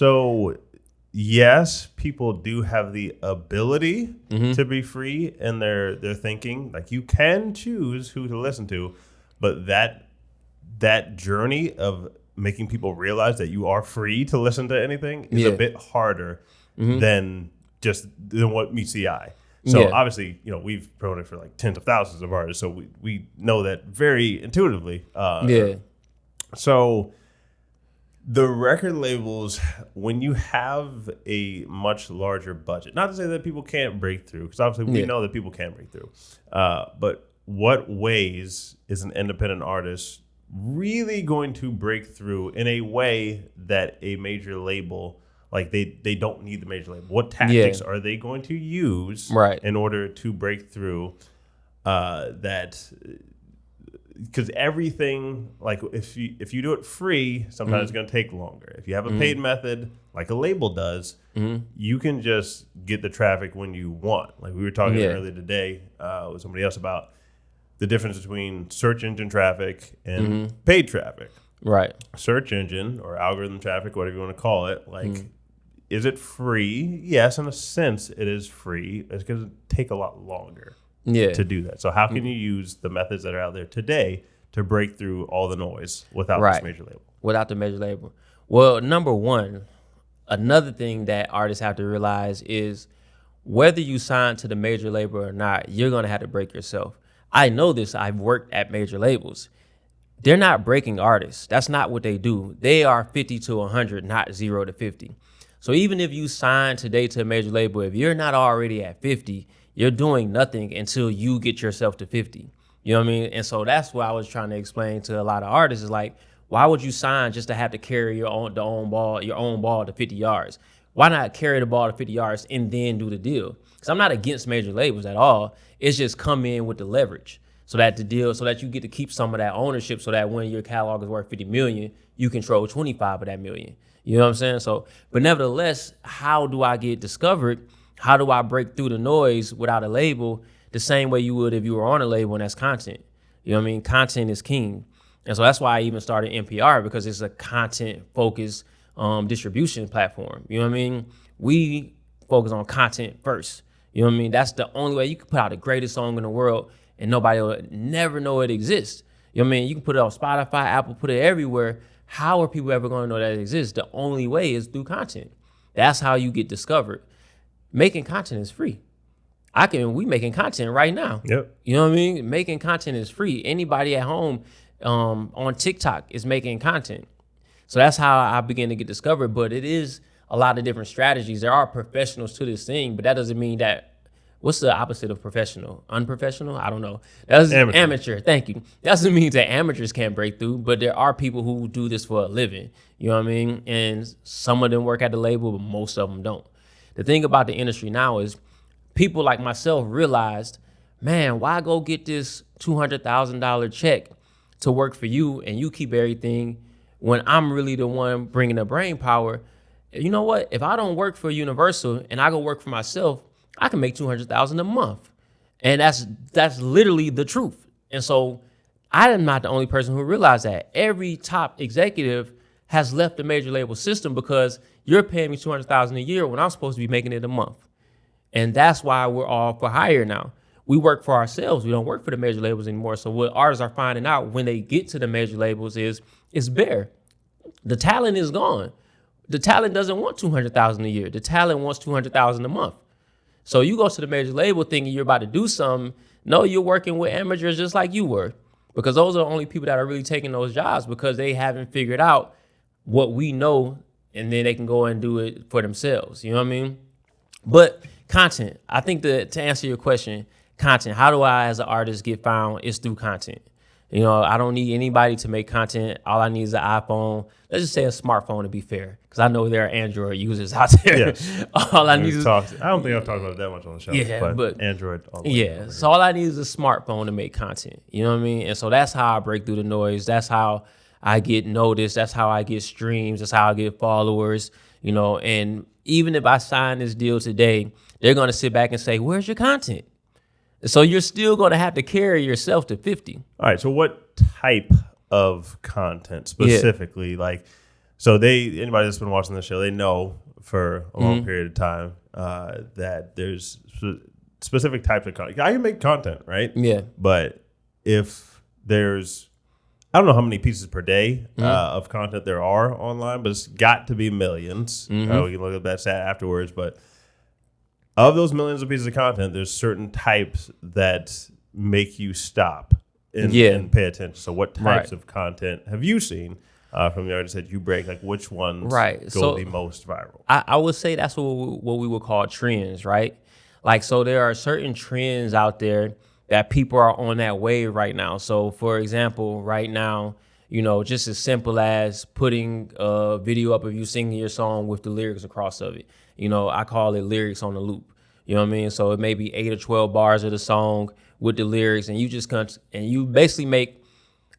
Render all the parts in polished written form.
So yes, people do have the ability to be free in their thinking. Like you can choose who to listen to, but that journey of making people realize that you are free to listen to anything is a bit harder than what meets the eye. So obviously, we've promoted for like tens of thousands of artists, so we know that very intuitively. So the record labels, when you have a much larger budget, not to say that people can't break through, because obviously we know that people can break through, but what ways is an independent artist really going to break through in a way that a major label, like they don't need the major label? What tactics are they going to use in order to break through that? Because everything, like if you do it free, sometimes it's going to take longer. If you have a paid method, like a label does, you can just get the traffic when you want. Like we were talking earlier today with somebody else about the difference between search engine traffic and paid traffic. Right. Search engine or algorithm traffic, whatever you want to call it, like, is it free? Yes, in a sense, it is free. It's going to take a lot longer to do that. So how can you use the methods that are out there today to break through all the noise without this major label? Without the major label. Well, number one, another thing that artists have to realize is whether you sign to the major label or not, you're going to have to break yourself. I know this. I've worked at major labels. They're not breaking artists. That's not what they do. They are 50 to 100, not 0 to 50. So even if you sign today to a major label, if you're not already at 50, you're doing nothing until you get yourself to 50. You know what I mean? And so that's what I was trying to explain to a lot of artists is like, why would you sign just to have to carry your own ball to 50 yards? Why not carry the ball to 50 yards and then do the deal? Because I'm not against major labels at all. It's just come in with the leverage so that you get to keep some of that ownership so that when your catalog is worth 50 million, you control 25 of that million. You know what I'm saying? So, but nevertheless, how do I get discovered? How do I break through the noise without a label the same way you would if you were on a label, and that's content. You know what I mean? Content is king. And so that's why I even started MPR, because it's a content-focused distribution platform. You know what I mean? We focus on content first. You know what I mean? That's the only way you can put out the greatest song in the world and nobody will never know it exists. You know what I mean? You can put it on Spotify, Apple, put it everywhere. How are people ever going to know that it exists? The only way is through content. That's how you get discovered. Making content is free. We making content right now. Yep. You know what I mean? Making content is free. Anybody at home on TikTok is making content. So that's how I began to get discovered. But it is a lot of different strategies. There are professionals to this thing, but that doesn't mean that. What's the opposite of professional? Unprofessional? I don't know. That's amateur. Thank you. That doesn't mean that amateurs can't break through, but there are people who do this for a living. You know what I mean? And some of them work at the label, but most of them don't. The thing about the industry now is people like myself realized, man, why go get this $200,000 check to work for you and you keep everything when I'm really the one bringing the brain power? You know what? If I don't work for Universal and I go work for myself, I can make $200,000 a month. And that's literally the truth. And so I am not the only person who realized that. Every top executive has left the major label system because you're paying me $200,000 a year when I'm supposed to be making it a month. And that's why we're all for hire now. We work for ourselves. We don't work for the major labels anymore. So what artists are finding out when they get to the major labels is it's bare. The talent is gone. The talent doesn't want $200,000 a year. The talent wants $200,000 a month. So you go to the major label thinking you're about to do something. No, you're working with amateurs just like you were, because those are the only people that are really taking those jobs because they haven't figured out what we know, and then they can go and do it for themselves. You know what I mean? But content, I think to answer your question, content, how do I as an artist get found is through content. You know, I don't need anybody to make content. All I need is an iPhone. Let's just say a smartphone to be fair, because I know there are Android users out there. Yes. All I need is I don't think I've talked about it that much on the show. Yeah, but Android. So all I need is a smartphone to make content. You know what I mean? And so that's how I break through the noise. That's how I get noticed. That's how I get streams. That's how I get followers. You know, and even if I sign this deal today, they're going to sit back and say, "Where's your content?" So you're still going to have to carry yourself to 50. All right. So what type of content specifically? Like, So anybody that's been watching the show, they know for a long period of time that there's specific types of content. I can make content, right? Yeah. But if there's, I don't know how many pieces per day of content there are online, but it's got to be millions. We can look at that stat afterwards. But of those millions of pieces of content, there's certain types that make you stop and pay attention. So what types of content have you seen from the artists that you break? Like which ones go the most viral? I would say that's what we would call trends, right? Like, so there are certain trends out there that people are on that wave right now. So for example, right now, just as simple as putting a video up of you singing your song with the lyrics across of it. I call it lyrics on the loop. You know what I mean? So it may be 8 or 12 bars of the song with the lyrics, and you basically make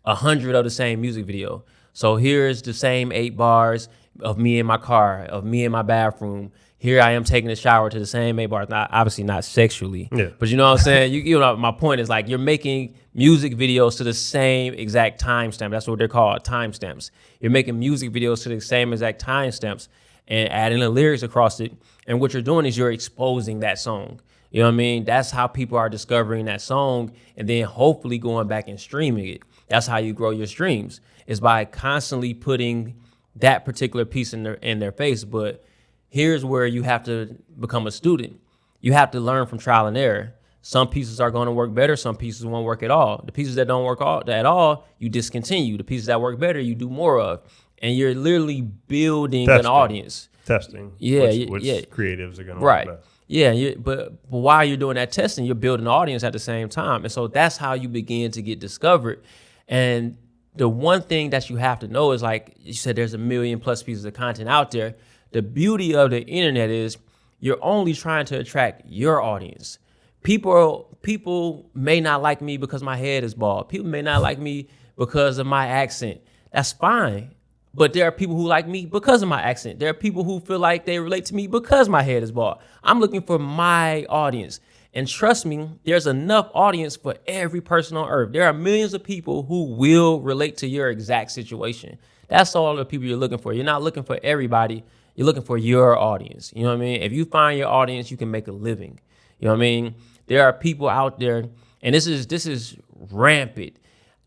100 of the same music video. So here's the same 8 bars of me in my car, of me in my bathroom. Here I am taking a shower to the same 8 bars. Obviously not sexually, but you know what I'm saying? You know, my point is like you're making music videos to the same exact timestamp. That's what they're called, timestamps. You're making music videos to the same exact timestamps and adding the lyrics across it. And what you're doing is you're exposing that song. You know what I mean? That's how people are discovering that song and then hopefully going back and streaming it. That's how you grow your streams, is by constantly putting that particular piece in their face. But here's where you have to become a student. You have to learn from trial and error. Some pieces are going to work better. Some pieces won't work at all. The pieces that don't work at all, you discontinue. The pieces that work better, you do more of. And you're literally building an audience. Testing. Yeah. Which creatives are going to work best. Yeah, but while you're doing that testing, you're building an audience at the same time. And so that's how you begin to get discovered. And the one thing that you have to know is, like you said, there's 1 million plus pieces of content out there. The beauty of the internet is you're only trying to attract your audience. People may not like me because my head is bald. People may not like me because of my accent. That's fine. But there are people who like me because of my accent. There are people who feel like they relate to me because my head is bald. I'm looking for my audience. And trust me, there's enough audience for every person on earth. There are millions of people who will relate to your exact situation. That's all the people you're looking for. You're not looking for everybody. You're looking for your audience. You know what I mean? If you find your audience, you can make a living. You know what I mean? There are people out there, and this is rampant.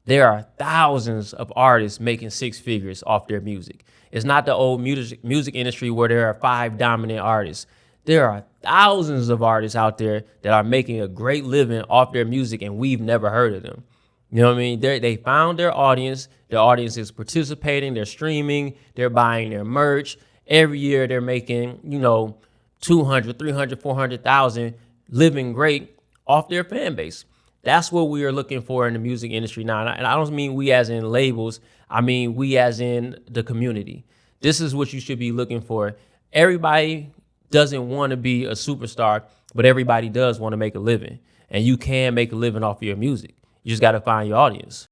There are thousands of artists making 6 figures off their music. It's not the old music industry where there are 5 dominant artists. There are thousands of artists out there that are making a great living off their music, and we've never heard of them. You know what I mean? They found their audience. Their audience is participating. They're streaming. They're buying their merch. Every year they're making, 200, 300, 400,000, living great off their fan base. That's what we are looking for in the music industry now. And I don't mean we as in labels. I mean we as in the community. This is what you should be looking for. Everybody doesn't want to be a superstar, but everybody does want to make a living. And you can make a living off of your music. You just got to find your audience.